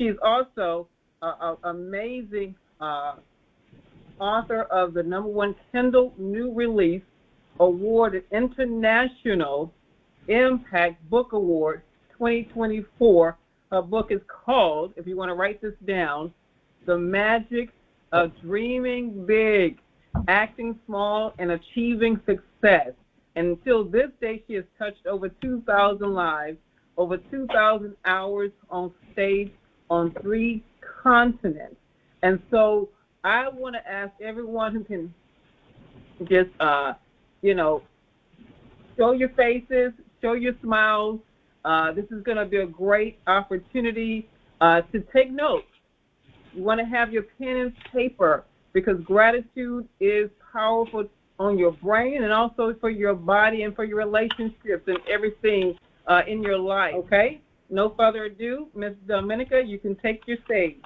She's also an amazing author of the #1 Kindle New Release awarded International Impact Book Award 2024. Her book is called, if you want to write this down, The Magic of Dreaming Big, Acting Small, and Achieving Success. And until this day, she has touched over 2,000 lives, over 2,000 hours on stage on 3 continents. And so I want to ask everyone who can just, show your faces, show your smiles. This is going to be a great opportunity to take notes. You want to have your pen and paper because gratitude is powerful on your brain and also for your body and for your relationships and everything in your life, okay? No further ado, Ms. Dominika, you can take your stage.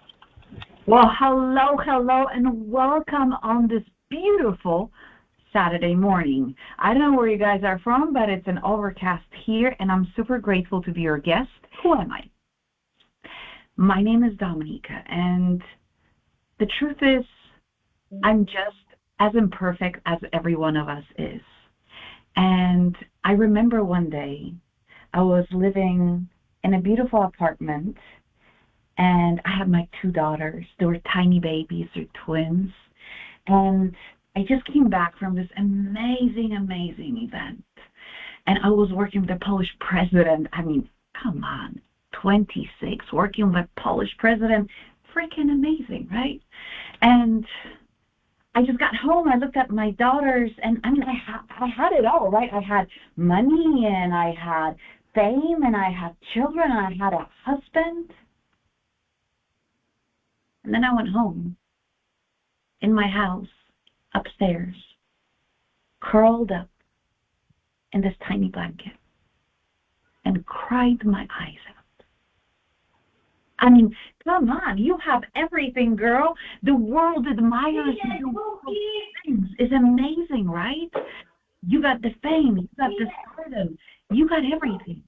Well, hello, and welcome on this beautiful Saturday morning. I don't know where you guys are from, but it's an overcast here, and I'm super grateful to be your guest. Who am I? My name is Dominika, and the truth is, I'm just as imperfect as every one of us is. And I remember one day I was living in a beautiful apartment, and I had my 2 daughters. They were tiny babies, they're twins. And I just came back from this amazing event. And I was working with the Polish president. I mean, come on, 26, working with a Polish president. Freaking amazing, right? And I just got home, I looked at my daughters, and I mean, I had it all, right? I had money, and I had fame, and I had children, and I had a husband. And then I went home, in my house, upstairs, curled up in this tiny blanket, and cried my eyes out. I mean, come on, you have everything, girl. The world admires you. Things. It's amazing, right? You got the fame, you got the stardom, you got everything.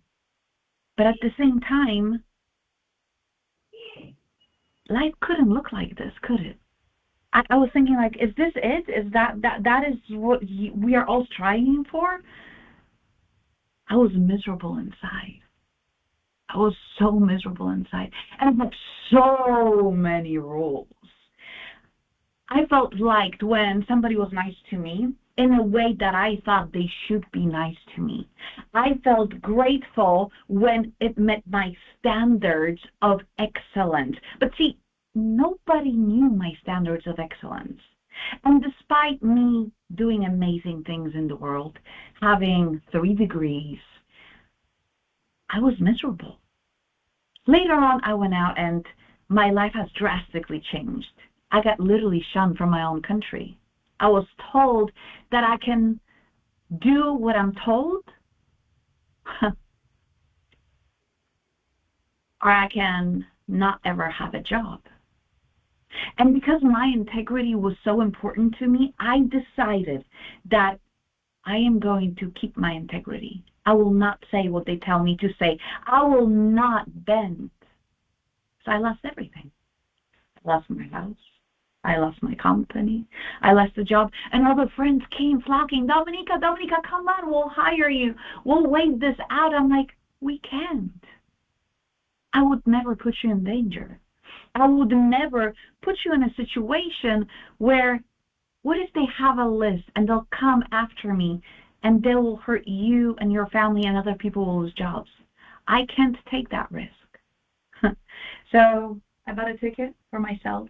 But at the same time, life couldn't look like this, could it? I was thinking, like, is this it? Is that is what we are all striving for? I was miserable inside. I was so miserable inside. And I had so many rules. I felt liked when somebody was nice to me in a way that I thought they should be nice to me. I felt grateful when it met my standards of excellence. But see, nobody knew my standards of excellence. And despite me doing amazing things in the world, having 3 degrees, I was miserable. Later on, I went out and my life has drastically changed. I got literally shunned from my own country. I was told that I can do what I'm told, or I can not ever have a job. And because my integrity was so important to me, I decided that I am going to keep my integrity. I will not say what they tell me to say. I will not bend. So I lost everything. I lost my house. I lost my company. I lost the job. And all the friends came flocking. Dominika, come on, we'll hire you. We'll wait this out. I'm like, we can't. I would never put you in danger. I would never put you in a situation where, what if they have a list and they'll come after me and they will hurt you and your family and other people will lose jobs? I can't take that risk. So I bought a ticket for myself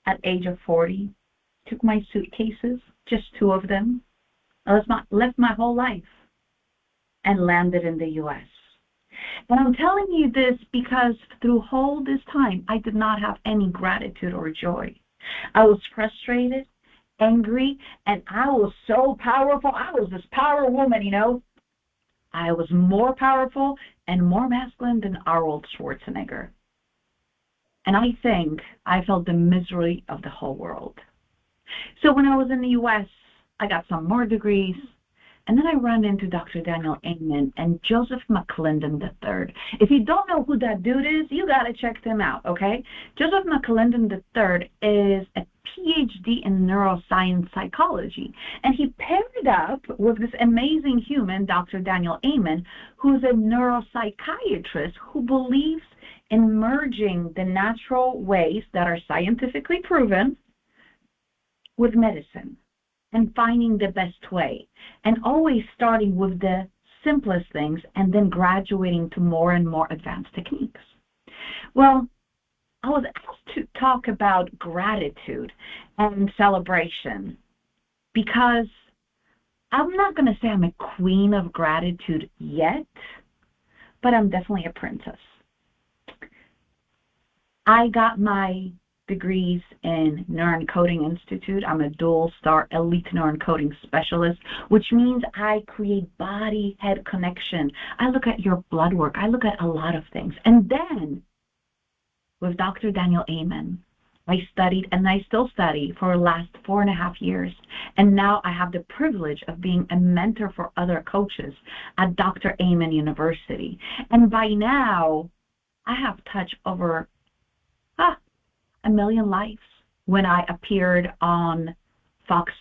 at age of 40, took my suitcases, just 2 of them, left my whole life and landed in the U.S. And I'm telling you this because through all this time, I did not have any gratitude or joy. I was frustrated, angry, and I was so powerful. I was this power woman, you know. I was more powerful and more masculine than Arnold Schwarzenegger. And I think I felt the misery of the whole world. So when I was in the U.S., I got some more degrees, And then I run into Dr. Daniel Amen and Joseph McClendon III. If you don't know who that dude is, you got to check them out, okay? Joseph McClendon III is a PhD in neuroscience psychology. And he paired up with this amazing human, Dr. Daniel Amen, who's a neuropsychiatrist who believes in merging the natural ways that are scientifically proven with medicine and finding the best way, and always starting with the simplest things and then graduating to more and more advanced techniques. Well, I was asked to talk about gratitude and celebration because I'm not going to say I'm a queen of gratitude yet, but I'm definitely a princess. I got my degrees in Neuroencoding Institute. I'm a dual-star elite neuroencoding specialist, which means I create body-head connection. I look at your blood work. I look at a lot of things. And then, with Dr. Daniel Amen, I studied, and I still study, for the last 4.5 years. And now I have the privilege of being a mentor for other coaches at Dr. Amen University. And by now, I have touched over 1 million lives when I appeared on Fox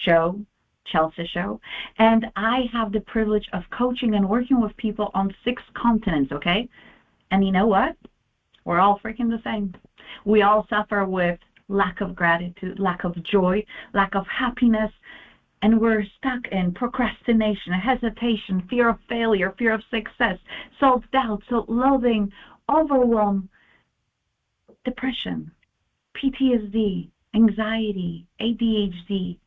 show, Chelsea show, and I have the privilege of coaching and working with people on 6 continents, okay? And you know what? We're all freaking the same. We all suffer with lack of gratitude, lack of joy, lack of happiness, and we're stuck in procrastination, hesitation, fear of failure, fear of success, self-doubt, self-loathing, overwhelm, depression, PTSD, anxiety, ADHD.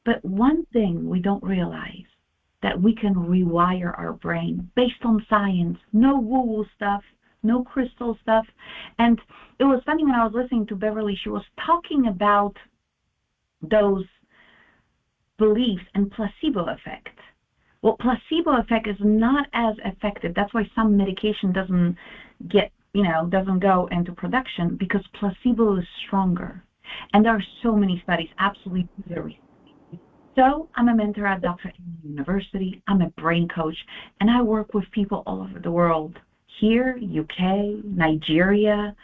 But one thing we don't realize, that we can rewire our brain based on science, no woo-woo stuff, no crystal stuff. And it was funny when I was listening to Beverly, she was talking about those beliefs and placebo effect. Well, placebo effect is not as effective. That's why some medication doesn't go into production, because placebo is stronger. And there are so many studies, absolutely very. So I'm a mentor at Dr. Amen University. I'm a brain coach, and I work with people all over the world, here, UK, Nigeria,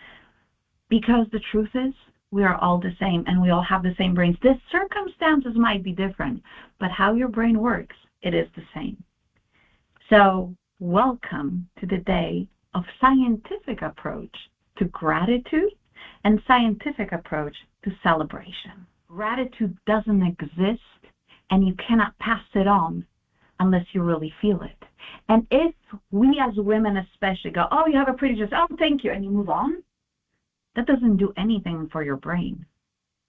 because the truth is, we are all the same, and we all have the same brains. The circumstances might be different, but how your brain works, it is the same. So welcome to the day of scientific approach to gratitude and scientific approach to celebration. Gratitude doesn't exist, and you cannot pass it on unless you really feel it. And if we as women especially go, oh, you have a pretty dress, oh, thank you, and you move on, that doesn't do anything for your brain.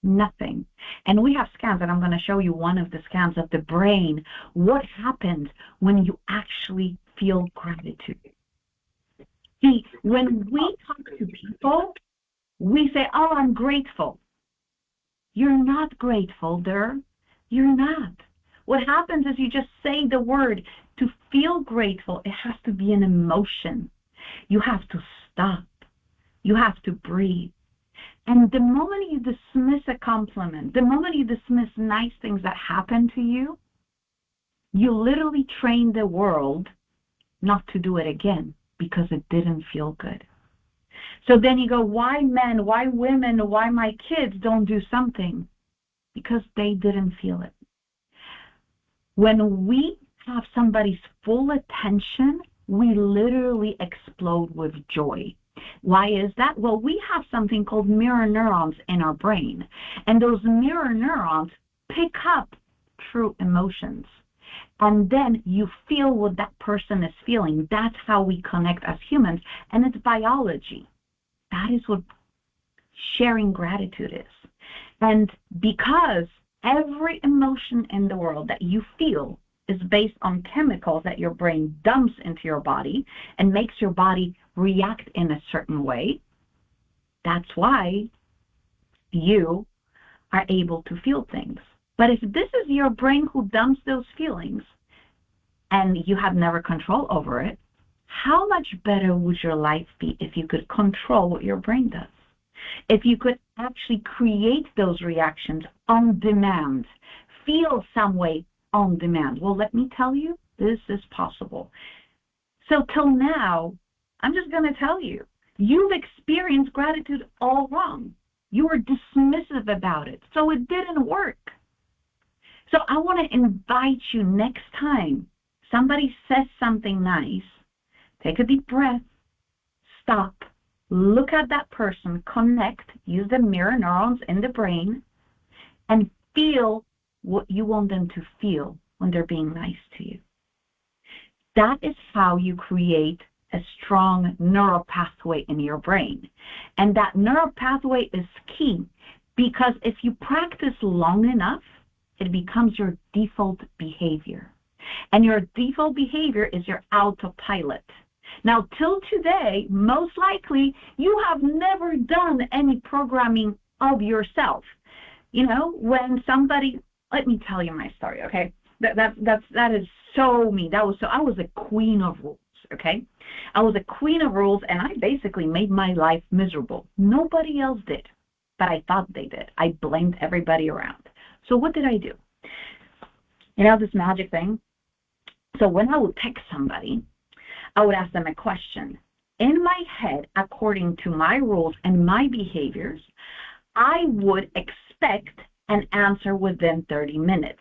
Nothing. And we have scans, and I'm going to show you one of the scans of the brain, what happens when you actually feel gratitude. See, when we talk to people, we say, oh, I'm grateful. You're not grateful, dear. You're not. What happens is you just say the word. To feel grateful, it has to be an emotion. You have to stop. You have to breathe. And the moment you dismiss a compliment, the moment you dismiss nice things that happen to you, you literally train the world not to do it again because it didn't feel good. So then you go, why men, why women, why my kids don't do something? Because they didn't feel it. When we have somebody's full attention, we literally explode with joy. Why is that? Well, we have something called mirror neurons in our brain, and those mirror neurons pick up true emotions. And then you feel what that person is feeling. That's how we connect as humans, and it's biology. That is what sharing gratitude is. And because every emotion in the world that you feel is based on chemicals that your brain dumps into your body and makes your body react in a certain way, that's why you are able to feel things. But if this is your brain who dumps those feelings and you have never control over it, how much better would your life be if you could control what your brain does? If you could actually create those reactions on demand, feel some way on demand. Well, let me tell you, this is possible. So till now, I'm just going to tell you, you've experienced gratitude all wrong. You were dismissive about it, so it didn't work. So I want to invite you next time somebody says something nice, take a deep breath, stop, look at that person, connect, use the mirror neurons in the brain, and feel what you want them to feel when they're being nice to you. That is how you create a strong neural pathway in your brain. And that neural pathway is key because if you practice long enough, it becomes your default behavior. And your default behavior is your autopilot. Now, till today, most likely, you have never done any programming of yourself. You know, when somebody, let me tell you my story, okay? That is so me. I was a queen of rules, okay? I was a queen of rules, and I basically made my life miserable. Nobody else did, but I thought they did. I blamed everybody around. So what did I do? You know, this magic thing? So when I would text somebody, I would ask them a question. In my head, according to my rules and my behaviors, I would expect an answer within 30 minutes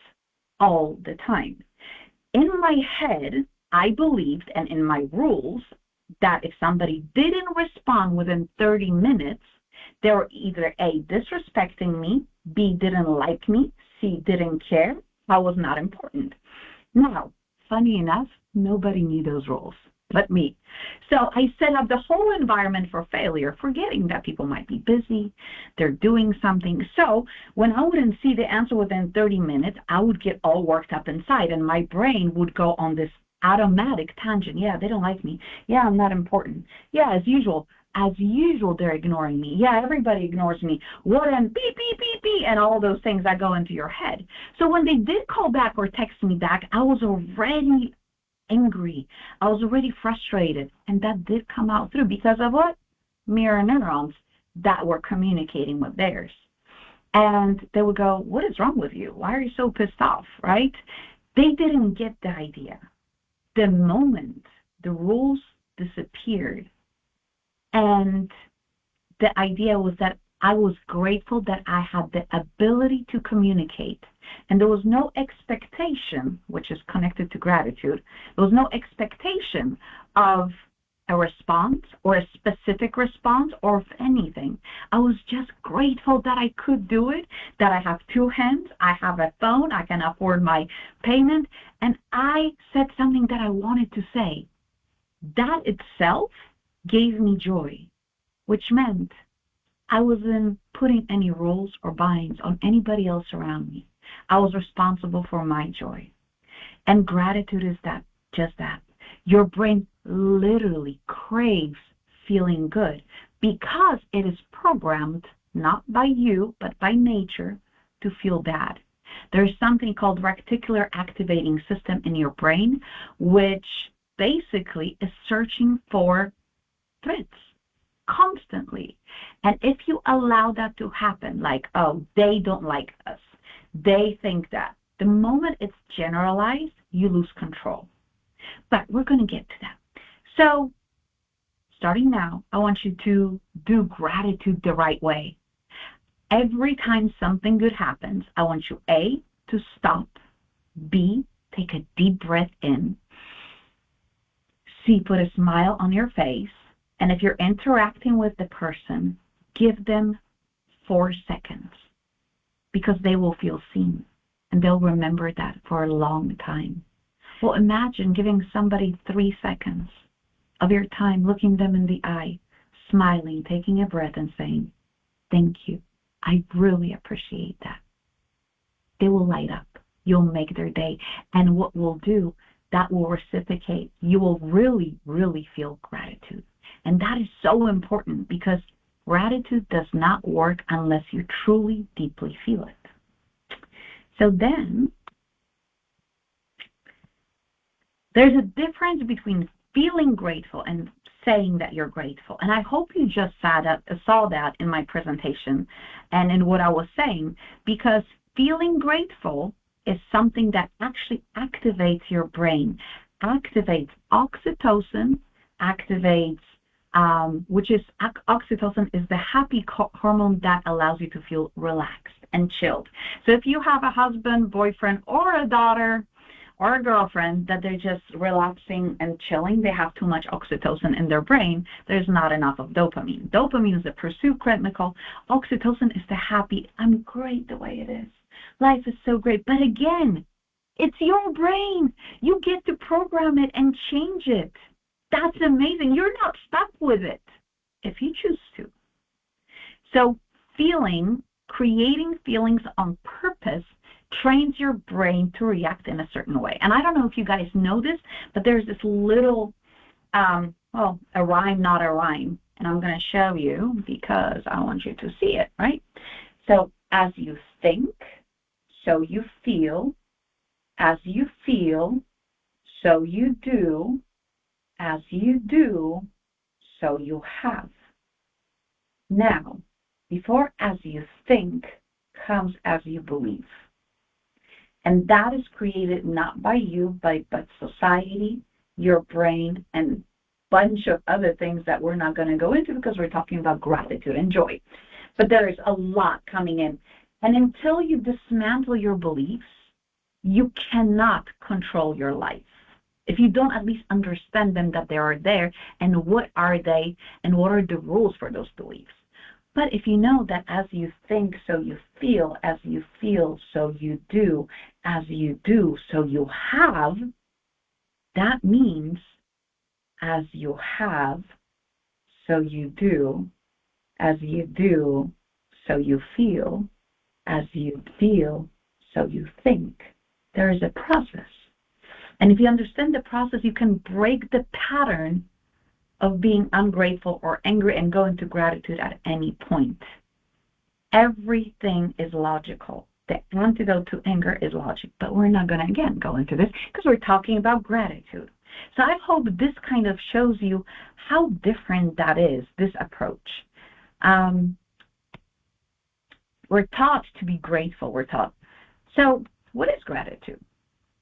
all the time. In my head, I believed, and in my rules, that if somebody didn't respond within 30 minutes, they were either A, disrespecting me, B, didn't like me, C, didn't care, I was not important. Now, funny enough, nobody knew those rules but me. So I set up the whole environment for failure, forgetting that people might be busy, they're doing something. So when I wouldn't see the answer within 30 minutes, I would get all worked up inside, and my brain would go on this automatic tangent. Yeah, they don't like me. Yeah, I'm not important. Yeah, as usual, they're ignoring me. Yeah, everybody ignores me. What and beep, beep, beep, beep, and all those things that go into your head. So when they did call back or text me back, I was already angry. I was already frustrated. And that did come out through because of what? Mirror neurons that were communicating with theirs. And they would go, what is wrong with you? Why are you so pissed off, right? They didn't get the idea. The moment the rules disappeared, and the idea was that I was grateful that I had the ability to communicate. And there was no expectation, which is connected to gratitude, there was no expectation of a response or a specific response or of anything. I was just grateful that I could do it, that I have two hands, I have a phone, I can afford my payment, and I said something that I wanted to say. That itself gave me joy, which meant I wasn't putting any rules or binds on anybody else around me. I was responsible for my joy. And gratitude is just that. Your brain literally craves feeling good because it is programmed, not by you, but by nature, to feel bad. There's something called reticular activating system in your brain, which basically is searching for threats constantly. And if you allow that to happen, like, oh, they don't like us, they think that, the moment it's generalized, you lose control. But we're going to get to that. So starting now, I want you to do gratitude the right way. Every time something good happens, I want you, A, to stop, B, take a deep breath in, C, put a smile on your face, and if you're interacting with the person, give them 4 seconds because they will feel seen and they'll remember that for a long time. Well, imagine giving somebody 3 seconds of your time, looking them in the eye, smiling, taking a breath and saying, thank you. I really appreciate that. They will light up. You'll make their day. And what we'll do, that will reciprocate. You will really, really feel gratitude. And that is so important because gratitude does not work unless you truly, deeply feel it. So then, there's a difference between feeling grateful and saying that you're grateful. And I hope you just saw that in my presentation and in what I was saying, because feeling grateful is something that actually activates your brain, activates oxytocin, activates, which is oxytocin is the happy hormone that allows you to feel relaxed and chilled. So if you have a husband, boyfriend, or a daughter, or a girlfriend that they're just relaxing and chilling, they have too much oxytocin in their brain, there's not enough of dopamine. Dopamine is the pursuit chemical. Oxytocin is the happy, I'm great the way it is. Life is so great. But again, it's your brain. You get to program it and change it. That's amazing. You're not stuck with it if you choose to. So creating feelings on purpose trains your brain to react in a certain way. And I don't know if you guys know this, but there's this little, a rhyme, not a rhyme. And I'm going to show you because I want you to see it, right? So as you think, so you feel. As you feel, so you do. As you do, so you have. Now, before as you think comes as you believe. And that is created not by you, but society, your brain, and a bunch of other things that we're not going to go into because we're talking about gratitude and joy. But there is a lot coming in. And until you dismantle your beliefs, you cannot control your life. If you don't at least understand them, that they are there, and what are they, and what are the rules for those beliefs. But if you know that as you think, so you feel, as you feel, so you do, as you do, so you have, that means as you have, so you do, as you do, so you feel, as you feel, so you think. There is a process. And if you understand the process, you can break the pattern of being ungrateful or angry and go into gratitude at any point. Everything is logical. The antidote to anger is logic. But we're not going to, again, go into this because we're talking about gratitude. So I hope this kind of shows you how different that is, this approach. We're taught to be grateful. So what is gratitude?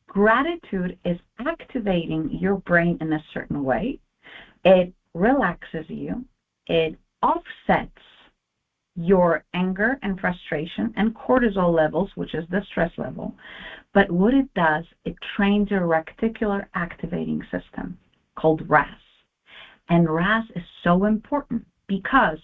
Gratitude is activating your brain in a certain way. It relaxes you. It offsets your anger and frustration and cortisol levels, which is the stress level. But what it does, it trains your reticular activating system called RAS. And RAS is so important because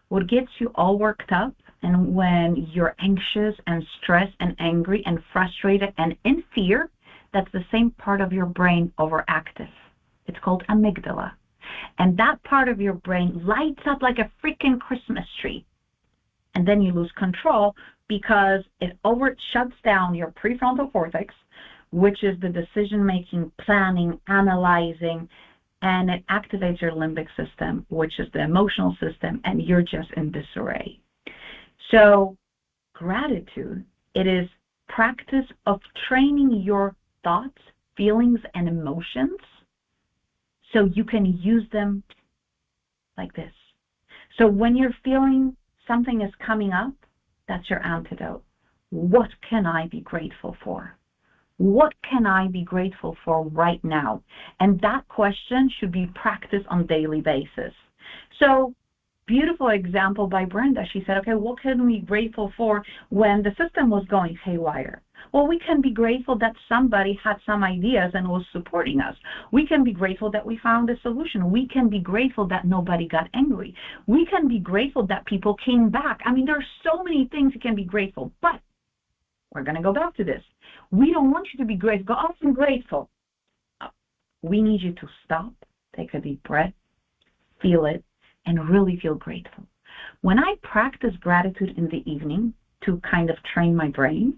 what gets you all worked up and when you're anxious and stressed and angry and frustrated and in fear, that's the same part of your brain overactive. It's called amygdala. And that part of your brain lights up like a freaking Christmas tree. And then you lose control because it shuts down your prefrontal cortex, which is the decision-making, planning, analyzing, and it activates your limbic system, which is the emotional system, and you're just in disarray. So gratitude, it is practice of training your thoughts, feelings, and emotions so you can use them like this. So when you're feeling something is coming up, that's your antidote. What can I be grateful for? What can I be grateful for right now? And that question should be practiced on a daily basis. So, beautiful example by Brenda. She said, okay, what can we be grateful for when the system was going haywire? Well, we can be grateful that somebody had some ideas and was supporting us. We can be grateful that we found a solution. We can be grateful that nobody got angry. We can be grateful that people came back. I mean, there are so many things you can be grateful, but we're going to go back to this. We don't want you to be grateful. Go, oh, I'm grateful. We need you to stop, take a deep breath, feel it, and really feel grateful. When I practice gratitude in the evening to kind of train my brain,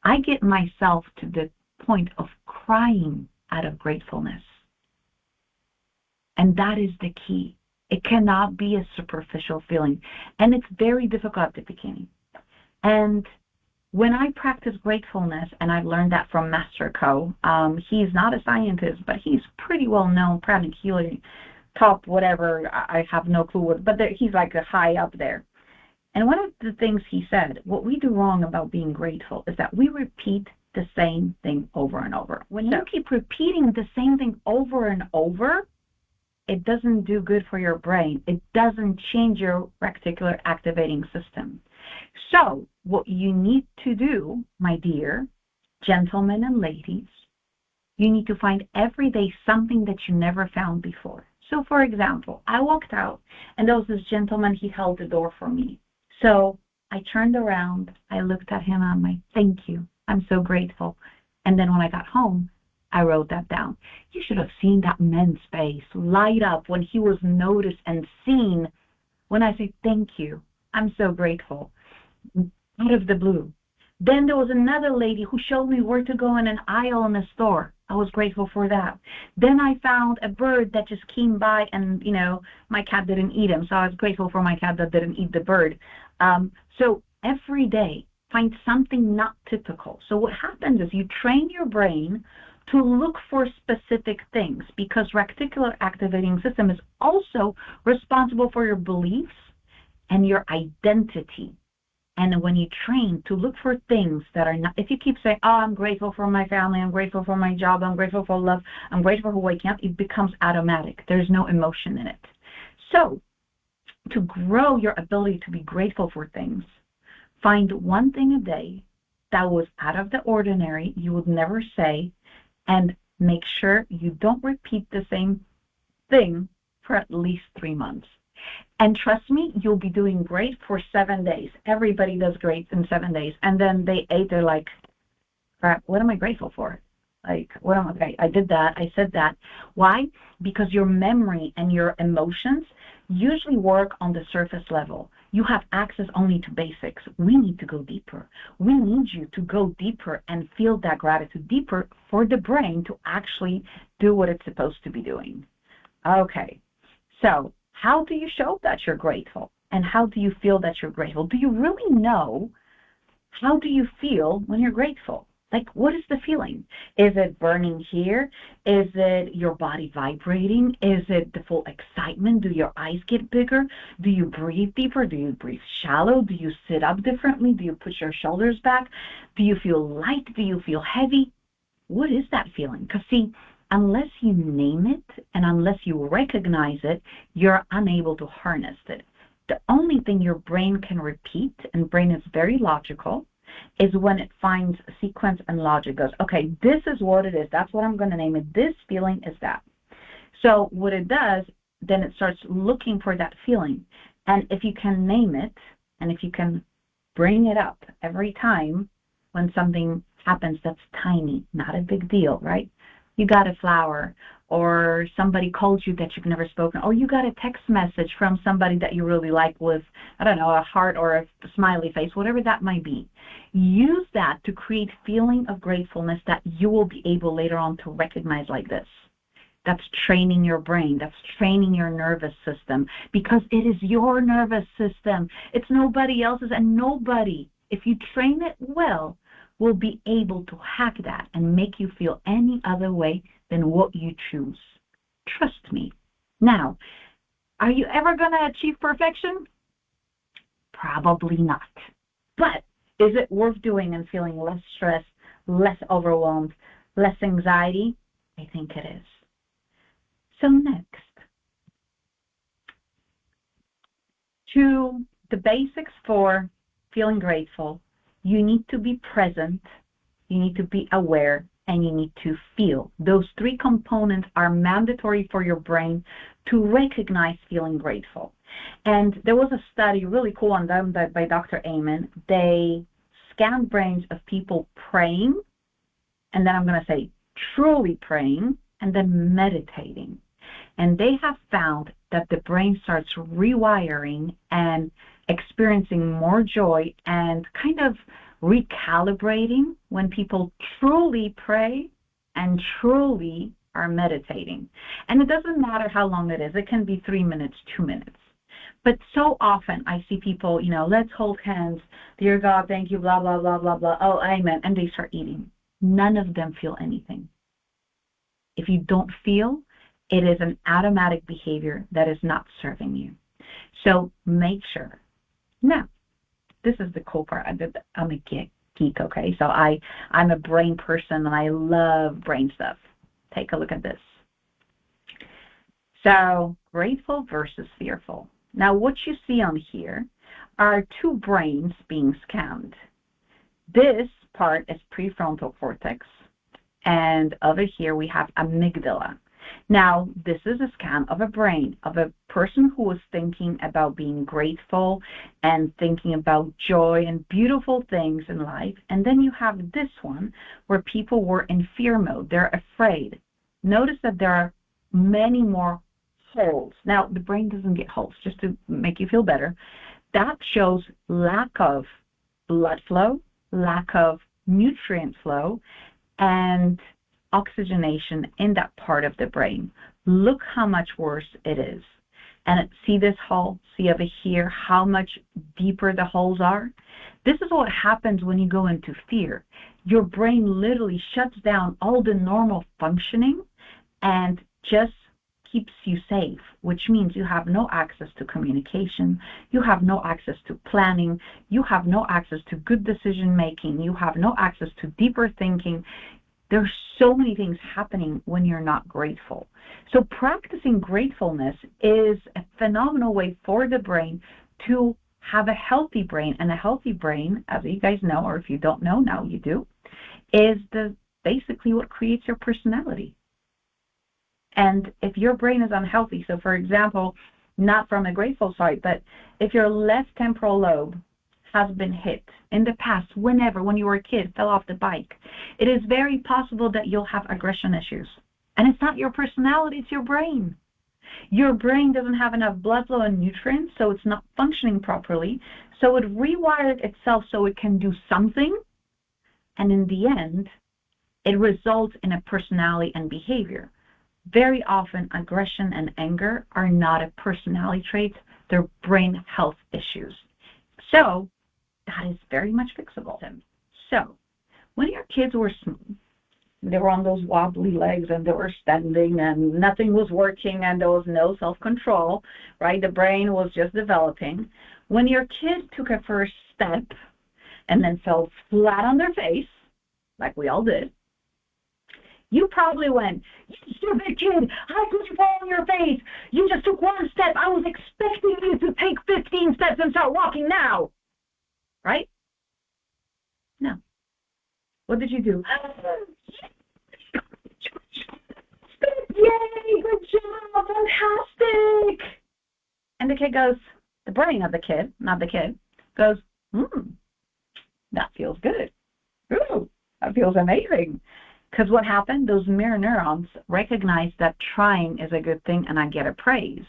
I get myself to the point of crying out of gratefulness. And that is the key. It cannot be a superficial feeling. And it's very difficult at the beginning. And when I practice gratefulness, and I've learned that from Master Co, he's not a scientist, but he's pretty well known, pranic healing, top whatever, I have no clue what, but he's like a high up there. And one of the things he said, what we do wrong about being grateful is that we repeat the same thing over and over. When you keep repeating the same thing over and over, it doesn't do good for your brain. It doesn't change your reticular activating system. So what you need to do, my dear gentlemen and ladies, you need to find every day something that you never found before. So, for example, I walked out, and there was this gentleman, he held the door for me. So I turned around, I looked at him, and I'm like, thank you. I'm so grateful. And then when I got home, I wrote that down. You should have seen that man's face light up when he was noticed and seen when I say, thank you. I'm so grateful. Out of the blue. Then there was another lady who showed me where to go in an aisle in a store. I was grateful for that. Then I found a bird that just came by and, my cat didn't eat him. So I was grateful for my cat that didn't eat the bird. So every day, find something not typical. So what happens is you train your brain to look for specific things, because reticular activating system is also responsible for your beliefs and your identity. And when you train to look for things that are not, if you keep saying, oh, I'm grateful for my family, I'm grateful for my job, I'm grateful for love, I'm grateful for who I am, it becomes automatic. There's no emotion in it. So to grow your ability to be grateful for things, find one thing a day that was out of the ordinary, you would never say, and make sure you don't repeat the same thing for at least 3 months. And trust me, you'll be doing great for 7 days. Everybody does great in 7 days. And then they ate, they're like, crap, what am I grateful for? Like, I did that, I said that. Why? Because your memory and your emotions usually work on the surface level. You have access only to basics. We need to go deeper. We need you to go deeper and feel that gratitude deeper for the brain to actually do what it's supposed to be doing. Okay, so how do you show that you're grateful? And how do you feel that you're grateful? Do you really know how do you feel when you're grateful? Like, what is the feeling? Is it burning here? Is it your body vibrating? Is it the full excitement? Do your eyes get bigger? Do you breathe deeper? Do you breathe shallow? Do you sit up differently? Do you put your shoulders back? Do you feel light? Do you feel heavy? What is that feeling? Because, see, unless you name it and unless you recognize it, you're unable to harness it. The only thing your brain can repeat, and brain is very logical, is when it finds a sequence and logic goes, okay, this is what it is. That's what I'm going to name it. This feeling is that. So what it does, then it starts looking for that feeling. And if you can name it, and if you can bring it up every time when something happens that's tiny, not a big deal, right? You got a flower, or somebody called you that you've never spoken, or you got a text message from somebody that you really like with, I don't know, a heart or a smiley face, whatever that might be. Use that to create feeling of gratefulness that you will be able later on to recognize like this. That's training your brain. That's training your nervous system, because it is your nervous system. It's nobody else's, and nobody, if you train it well, will be able to hack that and make you feel any other way than what you choose. Trust me. Now, are you ever going to achieve perfection? Probably not. But is it worth doing and feeling less stress, less overwhelmed, less anxiety? I think it is. So next, to the basics for feeling grateful, you need to be present, you need to be aware, and you need to feel. Those 3 components are mandatory for your brain to recognize feeling grateful. And there was a study, really cool one, done by Dr. Amen. They scanned brains of people praying, and then I'm going to say truly praying, and then meditating. And they have found that the brain starts rewiring and experiencing more joy and kind of recalibrating when people truly pray and truly are meditating. And it doesn't matter how long it is. It can be 3 minutes, 2 minutes. But so often I see people, let's hold hands. Dear God, thank you, blah, blah, blah, blah, blah. Oh, amen. And they start eating. None of them feel anything. If you don't feel, it is an automatic behavior that is not serving you. So make sure. Now, this is the cool part. I'm going to geek, okay? So I'm a brain person, and I love brain stuff. Take a look at this. So grateful versus fearful. Now, what you see on here are two brains being scanned. This part is prefrontal cortex, and over here we have amygdala. Now, this is a scan of a brain of a person who was thinking about being grateful and thinking about joy and beautiful things in life. And then you have this one where people were in fear mode. They're afraid. Notice that there are many more holes. Now, the brain doesn't get holes, just to make you feel better. That shows lack of blood flow, lack of nutrient flow, and oxygenation in that part of the brain. Look how much worse it is. And see this hole? See over here how much deeper the holes are? This is what happens when you go into fear. Your brain literally shuts down all the normal functioning and just keeps you safe, which means you have no access to communication, you have no access to planning, you have no access to good decision making, you have no access to deeper thinking. There's so many things happening when you're not grateful. So practicing gratefulness is a phenomenal way for the brain to have a healthy brain. And a healthy brain, as you guys know, or if you don't know, now you do, is basically what creates your personality. And if your brain is unhealthy, so for example, not from a grateful side, but if your left temporal lobe has been hit in the past, when you were a kid, fell off the bike, it is very possible that you'll have aggression issues. And it's not your personality, it's your brain. Your brain doesn't have enough blood flow and nutrients, so it's not functioning properly. So it rewired itself so it can do something. And in the end, it results in a personality and behavior. Very often, aggression and anger are not a personality trait, they're brain health issues. So that is very much fixable. So when your kids were small, they were on those wobbly legs and they were standing and nothing was working and there was no self-control, right? The brain was just developing. When your kid took a first step and then fell flat on their face, like we all did, you probably went, "You stupid kid, how could you fall on your face? You just took one step. I was expecting you to take 15 steps and start walking now." Right? No. What did you do? Yay, good job, fantastic. And the kid goes, the brain of the kid, not the kid, goes, that feels good. Ooh, that feels amazing. Because what happened? Those mirror neurons recognize that trying is a good thing and I get a praise.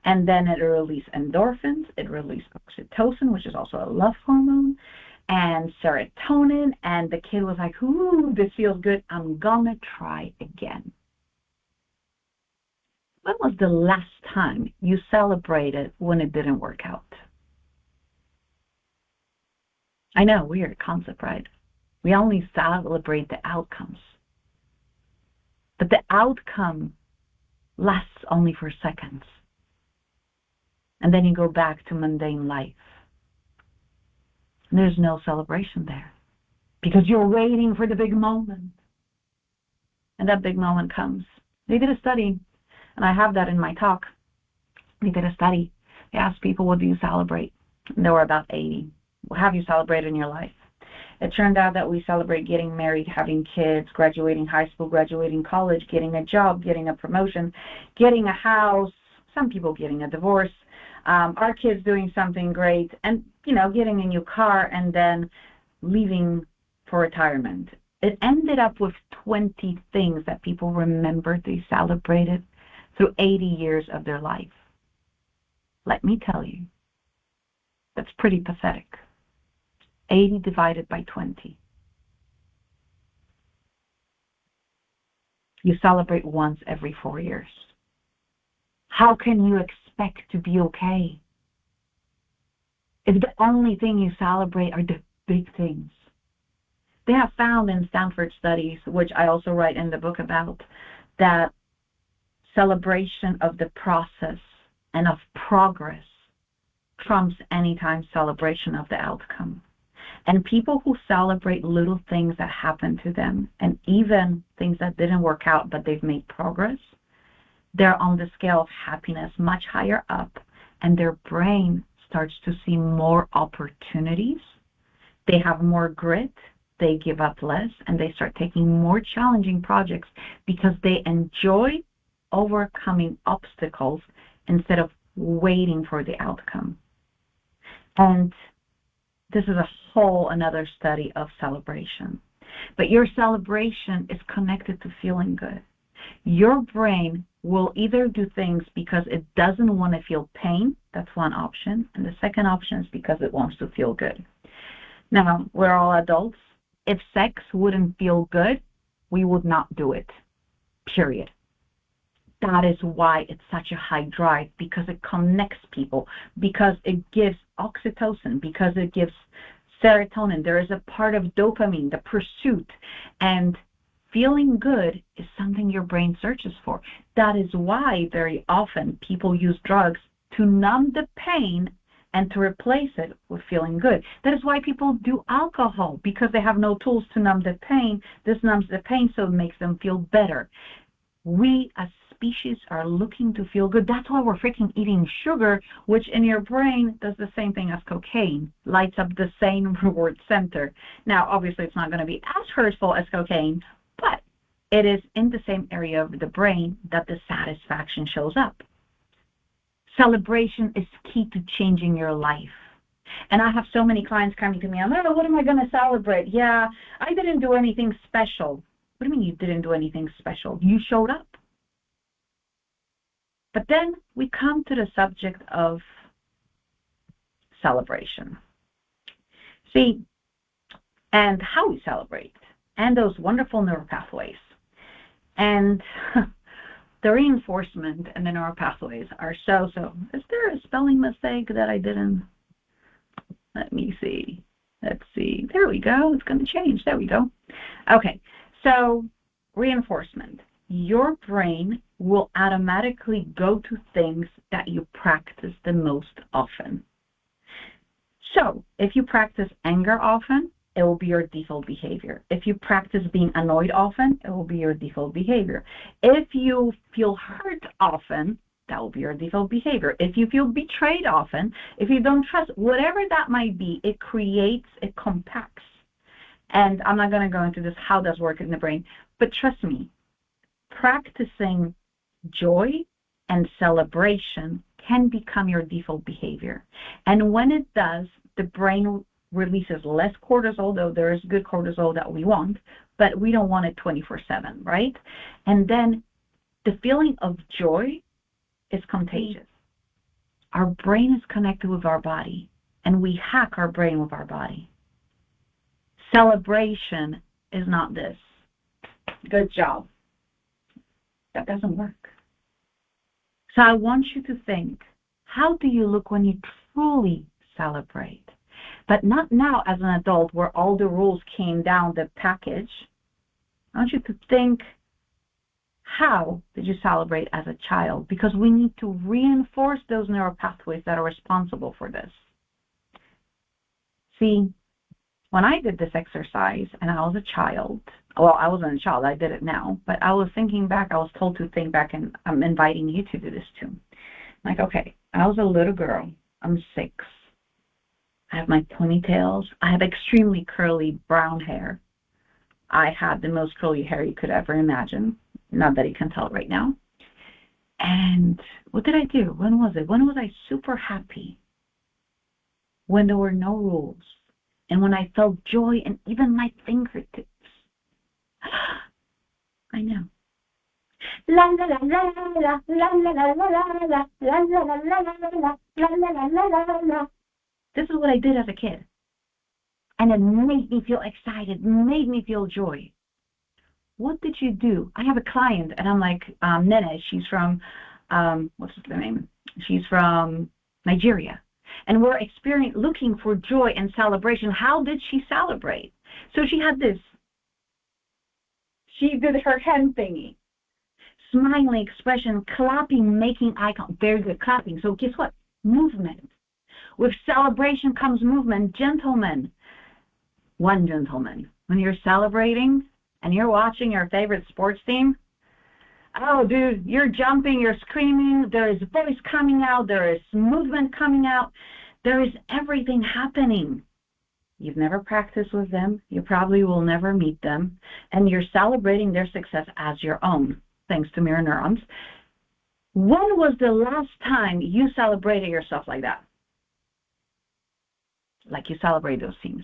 And then it releases endorphins, it releases oxytocin, which is also a love hormone, and serotonin. And the kid was like, ooh, this feels good. I'm going to try again. When was the last time you celebrated when it didn't work out? I know, weird concept, right? We only celebrate the outcomes. But the outcome lasts only for seconds. And then you go back to mundane life. And there's no celebration there. Because you're waiting for the big moment. And that big moment comes. They did a study, and I have that in my talk. They did a study. They asked people, what do you celebrate? And there were about 80. What have you celebrated in your life? It turned out that we celebrate getting married, having kids, graduating high school, graduating college, getting a job, getting a promotion, getting a house, some people getting a divorce, our kids doing something great, and, getting a new car, and then leaving for retirement. It ended up with 20 things that people remembered they celebrated through 80 years of their life. Let me tell you, that's pretty pathetic. 80 divided by 20. You celebrate once every 4 years. How can you expect to be okay if the only thing you celebrate are the big things? They have found in Stanford studies, which I also write in the book about, that celebration of the process and of progress trumps any time celebration of the outcome. And people who celebrate little things that happen to them, and even things that didn't work out but they've made progress, they're on the scale of happiness much higher up, and their brain starts to see more opportunities. They have more grit, they give up less, and they start taking more challenging projects because they enjoy overcoming obstacles instead of waiting for the outcome. And this is a whole another study of celebration. But your celebration is connected to feeling good. Your brain will either do things because it doesn't want to feel pain. That's one option. And the second option is because it wants to feel good. Now, we're all adults. If sex wouldn't feel good, we would not do it. Period. That is why it's such a high drive, because it connects people, because it gives oxytocin, because it gives serotonin. There is a part of dopamine, the pursuit, and feeling good is something your brain searches for. That is why very often people use drugs to numb the pain and to replace it with feeling good. That is why people do alcohol, because they have no tools to numb the pain. This numbs the pain, so it makes them feel better. We as species are looking to feel good. That's why we're freaking eating sugar, which in your brain does the same thing as cocaine, lights up the same reward center. Now, obviously, it's not going to be as hurtful as cocaine, but it is in the same area of the brain that the satisfaction shows up. Celebration is key to changing your life. And I have so many clients coming to me, oh, what am I going to celebrate? Yeah, I didn't do anything special. What do you mean you didn't do anything special? You showed up. But then we come to the subject of celebration. See, and how we celebrate, and those wonderful neural pathways. And the reinforcement and the neural pathways are so. Is there a spelling mistake that I didn't? Let me see. Let's see. There we go. It's going to change. There we go. Okay. So reinforcement. Your brain will automatically go to things that you practice the most often. So if you practice anger often, it will be your default behavior. If you practice being annoyed often, it will be your default behavior. If you feel hurt often, that will be your default behavior. If you feel betrayed often, if you don't trust, whatever that might be, it creates, it compacts. And I'm not going to go into this, how does work in the brain, but trust me, practicing joy and celebration can become your default behavior. And when it does, the brain releases less cortisol, though there is good cortisol that we want, but we don't want it 24/7, right? And then the feeling of joy is contagious. Our brain is connected with our body, and we hack our brain with our body. Celebration is not this. Good job. That doesn't work. So I want you to think, how do you look when you truly celebrate? But not now as an adult where all the rules came down the package. I want you to think, how did you celebrate as a child? Because we need to reinforce those neural pathways that are responsible for this. See, when I did this exercise and I was a child, well, I wasn't a child, I did it now, but I was thinking back, I was told to think back, and I'm inviting you to do this too. Like, okay, I was a little girl, I'm 6. I have my ponytails. I have extremely curly brown hair. I had the most curly hair you could ever imagine. Not that you can tell right now. And what did I do? When was it? When was I super happy? When there were no rules. And when I felt joy in even my fingertips. I know. La la la la la la la la la la la la la la la la. This is what I did as a kid. And it made me feel excited, made me feel joy. What did you do? I have a client, and I'm like, Nene, she's from, what's her name? She's from Nigeria. And we're looking for joy and celebration. How did she celebrate? So she had this. She did her hand thingy. Smiling expression, clapping, making eye contact. Very good clapping. So guess what? Movement. With celebration comes movement. Gentlemen, one gentleman. When you're celebrating and you're watching your favorite sports team, oh, dude, you're jumping, you're screaming, there is voice coming out, there is movement coming out, there is everything happening. You've never practiced with them, you probably will never meet them, and you're celebrating their success as your own, thanks to mirror neurons. When was the last time you celebrated yourself like that? Like you celebrate those teams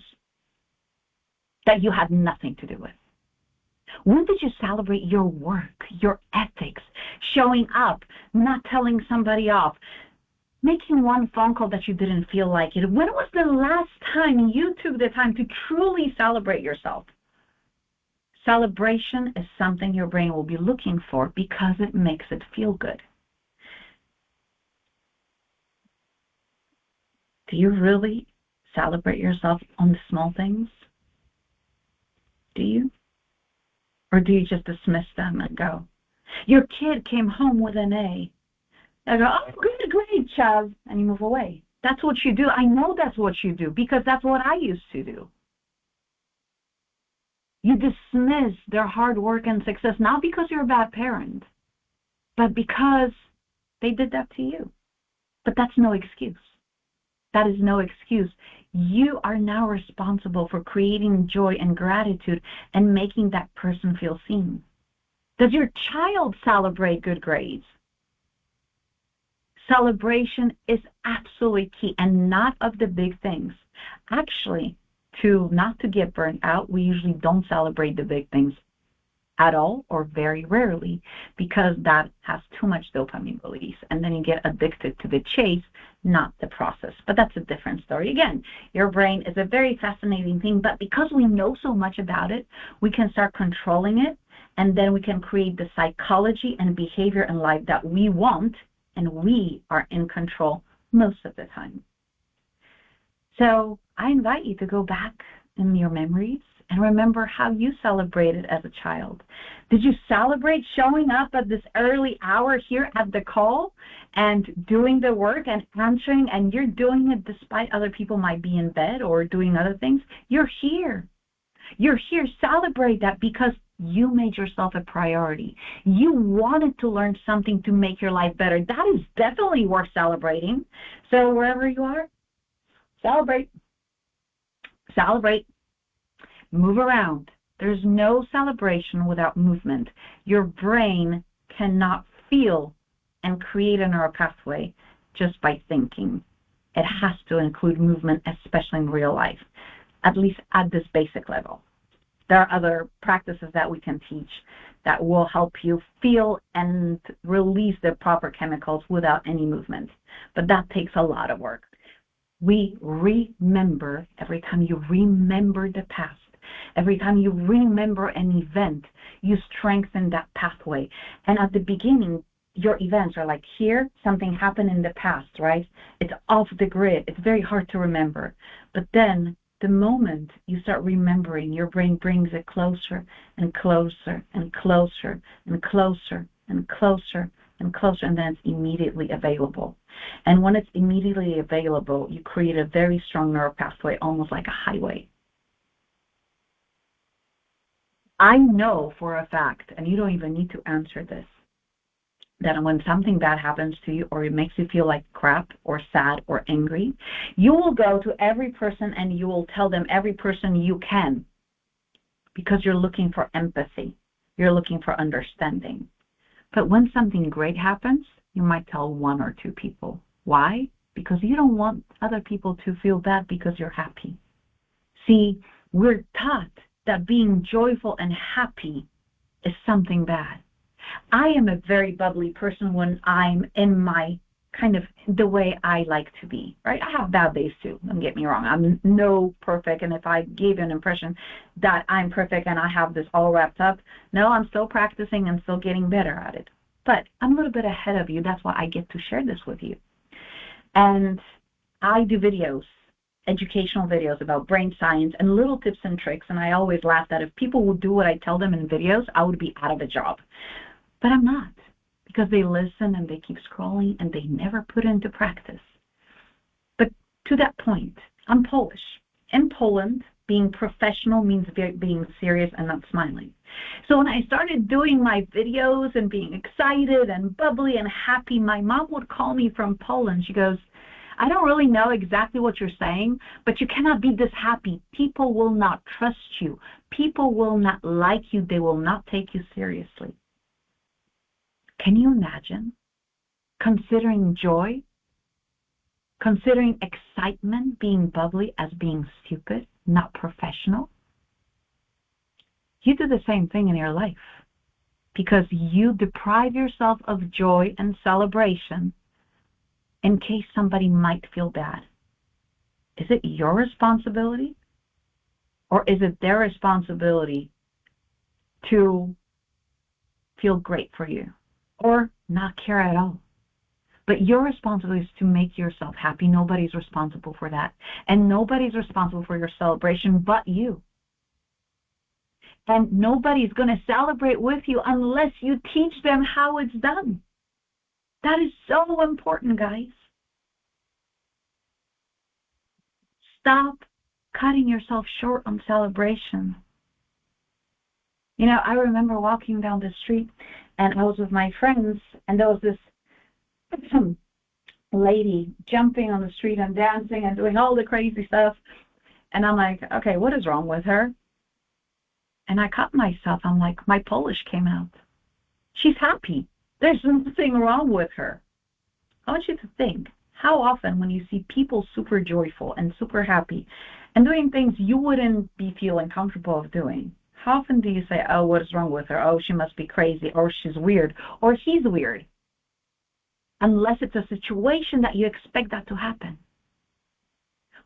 that you had nothing to do with? When did you celebrate your work, your ethics, showing up, not telling somebody off, making one phone call that you didn't feel like it? When was the last time you took the time to truly celebrate yourself? Celebration is something your brain will be looking for because it makes it feel good. Do you really celebrate yourself on the small things? Do you? Or do you just dismiss them and go? Your kid came home with an A. I go, oh, good, great, Chaz, and you move away. That's what you do. I know that's what you do because that's what I used to do. You dismiss their hard work and success, not because you're a bad parent, but because they did that to you. But that's no excuse. That is no excuse. You are now responsible for creating joy and gratitude and making that person feel seen. Does your child celebrate good grades? Celebration is absolutely key, and not of the big things. Actually, not to get burnt out, we usually don't celebrate the big things at all or very rarely because that has too much dopamine release, and then you get addicted to the chase, not the process. But that's a different story. Again, your brain is a very fascinating thing, but because we know so much about it, we can start controlling it, and then we can create the psychology and behavior in life that we want, and we are in control most of the time. So I invite you to go back in your memories and remember how you celebrated as a child. Did you celebrate showing up at this early hour here at the call and doing the work and answering, and you're doing it despite other people might be in bed or doing other things? You're here. You're here. Celebrate that because you made yourself a priority. You wanted to learn something to make your life better. That is definitely worth celebrating. So wherever you are, celebrate. Celebrate. Move around. There's no celebration without movement. Your brain cannot feel and create a neural pathway just by thinking. It has to include movement, especially in real life, at least at this basic level. There are other practices that we can teach that will help you feel and release the proper chemicals without any movement. But that takes a lot of work. We remember every time you remember the past. Every time you remember an event, you strengthen that pathway. And at the beginning, your events are like here, something happened in the past, right? It's off the grid. It's very hard to remember. But then the moment you start remembering, your brain brings it closer and closer and closer and closer and closer and closer, and then it's immediately available. And when it's immediately available, you create a very strong neural pathway, almost like a highway. I know for a fact, and you don't even need to answer this, that when something bad happens to you or it makes you feel like crap or sad or angry, you will go to every person and you will tell them every person you can because you're looking for empathy. You're looking for understanding. But when something great happens, you might tell one or two people. Why? Because you don't want other people to feel bad because you're happy. See, we're taught that being joyful and happy is something bad. I am a very bubbly person when I'm in my kind of the way I like to be, right? I have bad days too, don't get me wrong. I'm no perfect, and if I gave you an impression that I'm perfect and I have this all wrapped up, no, I'm still practicing and still getting better at it. But I'm a little bit ahead of you. That's why I get to share this with you. And I do videos, educational videos about brain science and little tips and tricks, and I always laugh that if people would do what I tell them in videos, I would be out of a job. But I'm not, because they listen and they keep scrolling and they never put into practice. But to that point, I'm Polish, In Poland, being professional means being serious and not smiling. So when I started doing my videos and being excited and bubbly and happy, my mom would call me from Poland. She goes, I don't really know exactly what you're saying, but you cannot be this happy. People will not trust you. People will not like you. They will not take you seriously. Can you imagine considering joy, considering excitement, being bubbly as being stupid, not professional? You do the same thing in your life because you deprive yourself of joy and celebration in case somebody might feel bad. Is it your responsibility or is it their responsibility to feel great for you or not care at all? But your responsibility is to make yourself happy. Nobody's responsible for that. And nobody's responsible for your celebration but you. And nobody's going to celebrate with you unless you teach them how it's done. That is so important, guys. Stop cutting yourself short on celebration. You know, I remember walking down the street, and I was with my friends, and there was this lady jumping on the street and dancing and doing all the crazy stuff. And I'm like, okay, what is wrong with her? And I caught myself. I'm like, my Polish came out. She's happy. There's nothing wrong with her. I want you to think, how often when you see people super joyful and super happy and doing things you wouldn't be feeling comfortable of doing, how often do you say, oh, what is wrong with her? Oh, she must be crazy, or she's weird, or he's weird? Unless it's a situation that you expect that to happen.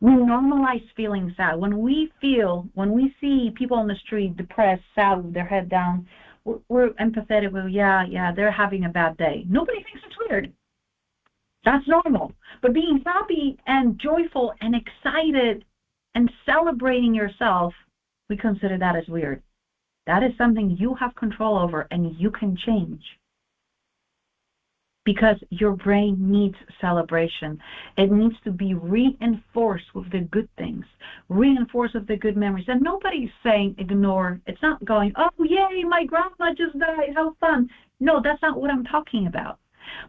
We normalize feeling sad. When we see people on the street depressed, sad, with their head down, we're empathetic with, yeah, they're having a bad day. Nobody thinks it's weird. That's normal. But being happy and joyful and excited and celebrating yourself, we consider that as weird. That is something you have control over and you can change. Because your brain needs celebration. It needs to be reinforced with the good things, reinforced with the good memories. And nobody's saying ignore. It's not going, oh, yay, my grandma just died, how fun. No, that's not what I'm talking about.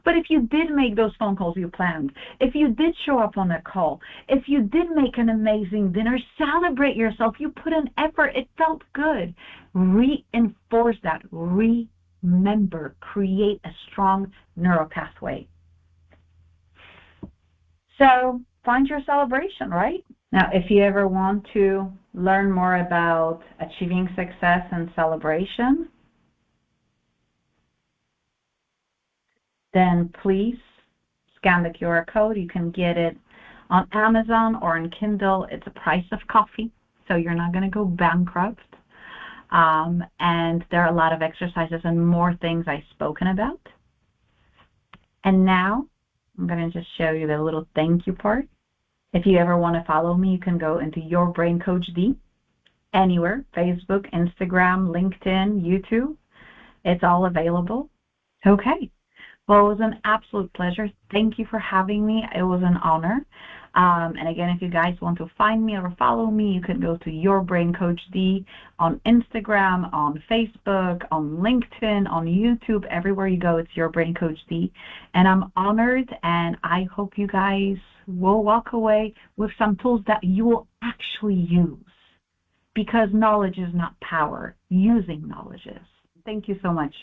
But if you did make those phone calls you planned, if you did show up on a call, if you did make an amazing dinner, celebrate yourself. You put in effort. It felt good. Reinforce that. Remember, create a strong neural pathway. So find your celebration, right? Now, if you ever want to learn more about achieving success and celebration, then please scan the QR code. You can get it on Amazon or on Kindle. It's a price of coffee, so you're not going to go bankrupt. And there are a lot of exercises and more things I've spoken about. And now I'm going to just show you the little thank you part. If you ever want to follow me, you can go into Your Brain Coach D anywhere, Facebook, Instagram, LinkedIn, YouTube. It's all available. Okay. Well, it was an absolute pleasure. Thank you for having me. It was an honor. And again, if you guys want to find me or follow me, you can go to Your Brain Coach D on Instagram, on Facebook, on LinkedIn, on YouTube. Everywhere you go, it's Your Brain Coach D. And I'm honored, and I hope you guys will walk away with some tools that you will actually use, because knowledge is not power. Using knowledge is. Thank you so much.